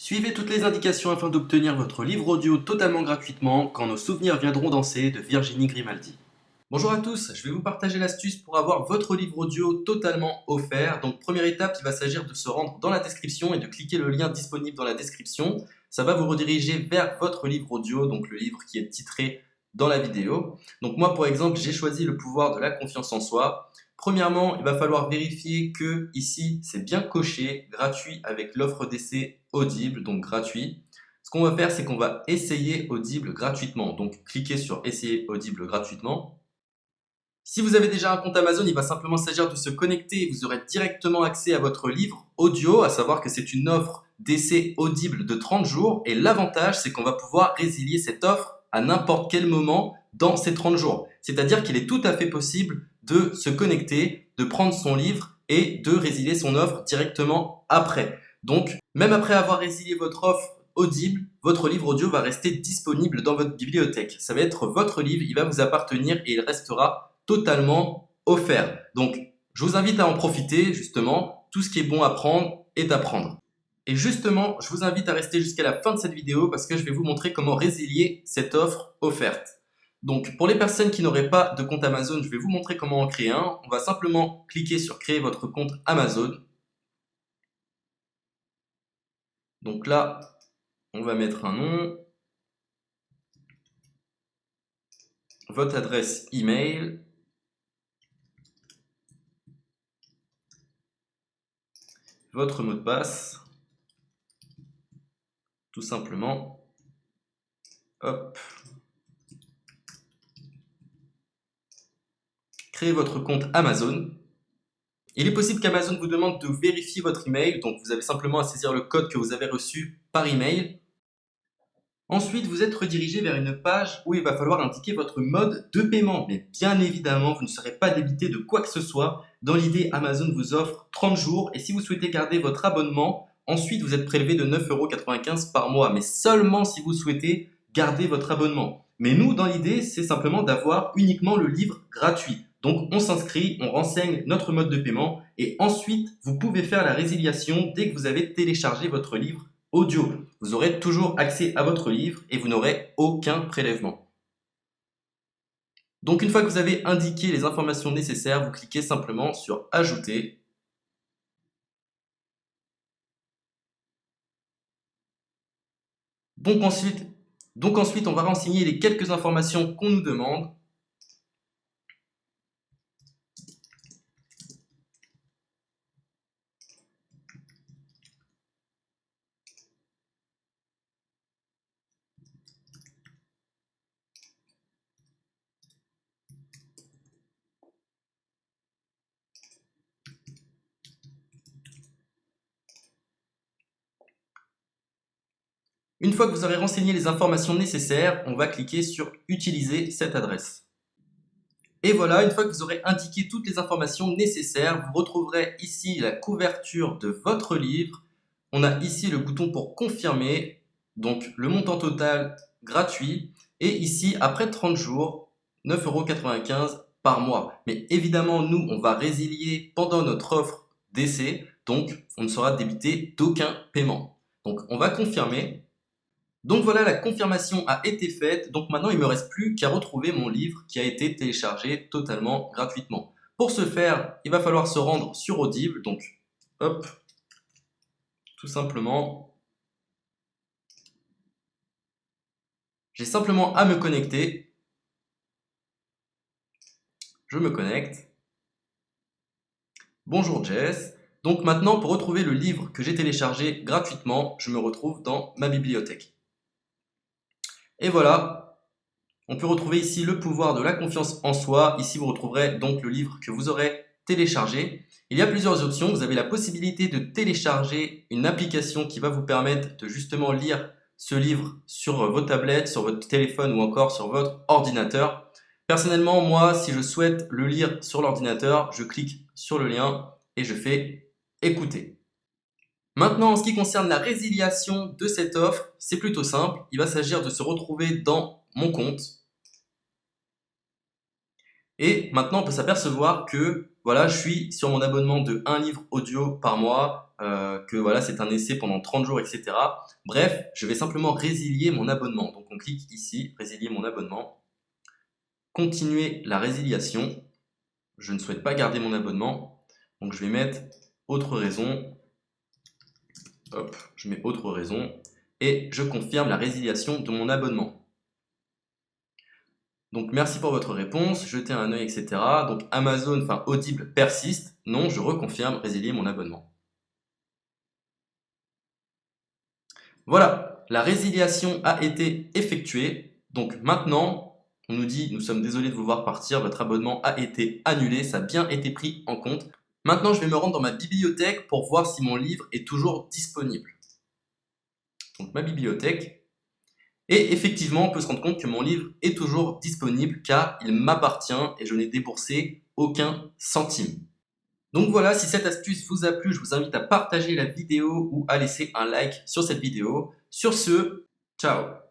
Suivez toutes les indications afin d'obtenir votre livre audio totalement gratuitement quand nos souvenirs viendront danser de Virginie Grimaldi. Bonjour à tous, je vais vous partager l'astuce pour avoir votre livre audio totalement offert. Donc première étape, il va s'agir de se rendre dans la description et de cliquer le lien disponible dans la description. Ça va vous rediriger vers votre livre audio, donc le livre qui est titré dans la vidéo. Donc moi par exemple, j'ai choisi le pouvoir de la confiance en soi. Premièrement, il va falloir vérifier que ici c'est bien coché, gratuit avec l'offre d'essai Audible, donc gratuit. Ce qu'on va faire, c'est qu'on va essayer Audible gratuitement. Donc cliquez sur essayer Audible gratuitement. Si vous avez déjà un compte Amazon, il va simplement s'agir de se connecter et vous aurez directement accès à votre livre audio, à savoir que c'est une offre d'essai Audible de 30 jours. Et l'avantage, c'est qu'on va pouvoir résilier cette offre à n'importe quel moment dans ces 30 jours. C'est-à-dire qu'il est tout à fait possible de se connecter, de prendre son livre et de résilier son offre directement après. Donc, même après avoir résilié votre offre Audible, votre livre audio va rester disponible dans votre bibliothèque. Ça va être votre livre, il va vous appartenir et il restera totalement offert. Donc, je vous invite à en profiter, justement. Tout ce qui est bon à prendre est à prendre. Et justement, je vous invite à rester jusqu'à la fin de cette vidéo parce que je vais vous montrer comment résilier cette offre offerte. Donc, pour les personnes qui n'auraient pas de compte Amazon, je vais vous montrer comment en créer un. On va simplement cliquer sur créer votre compte Amazon. Donc là, on va mettre un nom, votre adresse email, votre mot de passe, tout simplement. Hop. Créez votre compte Amazon. Il est possible qu'Amazon vous demande de vérifier votre email, donc vous avez simplement à saisir le code que vous avez reçu par email. Ensuite, vous êtes redirigé vers une page où il va falloir indiquer votre mode de paiement. Mais bien évidemment, vous ne serez pas débité de quoi que ce soit. Dans l'idée, Amazon vous offre 30 jours et si vous souhaitez garder votre abonnement, ensuite vous êtes prélevé de 9,95 € par mois, mais seulement si vous souhaitez garder votre abonnement. Mais nous, dans l'idée, c'est simplement d'avoir uniquement le livre gratuit. Donc on s'inscrit, on renseigne notre mode de paiement et ensuite vous pouvez faire la résiliation dès que vous avez téléchargé votre livre audio. Vous aurez toujours accès à votre livre et vous n'aurez aucun prélèvement. Donc une fois que vous avez indiqué les informations nécessaires, vous cliquez simplement sur Ajouter. Donc ensuite, on va renseigner les quelques informations qu'on nous demande. Une fois que vous aurez renseigné les informations nécessaires, on va cliquer sur Utiliser cette adresse. Et voilà, une fois que vous aurez indiqué toutes les informations nécessaires, vous retrouverez ici la couverture de votre livre. On a ici le bouton pour confirmer, donc le montant total gratuit. Et ici, après 30 jours, 9,95 € par mois. Mais évidemment, nous, on va résilier pendant notre offre d'essai, donc on ne sera débité d'aucun paiement. Donc on va confirmer. Donc voilà, la confirmation a été faite, donc maintenant il ne me reste plus qu'à retrouver mon livre qui a été téléchargé totalement gratuitement. Pour ce faire, il va falloir se rendre sur Audible, donc hop, tout simplement, j'ai simplement à me connecter, je me connecte, bonjour Jess, donc maintenant pour retrouver le livre que j'ai téléchargé gratuitement, je me retrouve dans ma bibliothèque. Et voilà, on peut retrouver ici le pouvoir de la confiance en soi. Ici, vous retrouverez donc le livre que vous aurez téléchargé. Il y a plusieurs options. Vous avez la possibilité de télécharger une application qui va vous permettre de justement lire ce livre sur vos tablettes, sur votre téléphone ou encore sur votre ordinateur. Personnellement, moi, si je souhaite le lire sur l'ordinateur, je clique sur le lien et je fais écouter. Maintenant, en ce qui concerne la résiliation de cette offre, c'est plutôt simple. Il va s'agir de se retrouver dans mon compte. Et maintenant, on peut s'apercevoir que voilà, je suis sur mon abonnement de 1 livre audio par mois. que voilà, c'est un essai pendant 30 jours, etc. Bref, je vais simplement résilier mon abonnement. Donc on clique ici, résilier mon abonnement, continuer la résiliation. Je ne souhaite pas garder mon abonnement, donc je vais mettre autre raison. Hop, je mets autre raison et je confirme la résiliation de mon abonnement. Donc merci pour votre réponse, jetez un œil, etc. Donc Amazon, enfin Audible persiste. Non, je reconfirme, résilier mon abonnement. Voilà, la résiliation a été effectuée. Donc maintenant, on nous dit, nous sommes désolés de vous voir partir, votre abonnement a été annulé, ça a bien été pris en compte. Maintenant, je vais me rendre dans ma bibliothèque pour voir si mon livre est toujours disponible. Donc ma bibliothèque. Et effectivement, on peut se rendre compte que mon livre est toujours disponible car il m'appartient et je n'ai déboursé aucun centime. Donc voilà, si cette astuce vous a plu, je vous invite à partager la vidéo ou à laisser un like sur cette vidéo. Sur ce, ciao!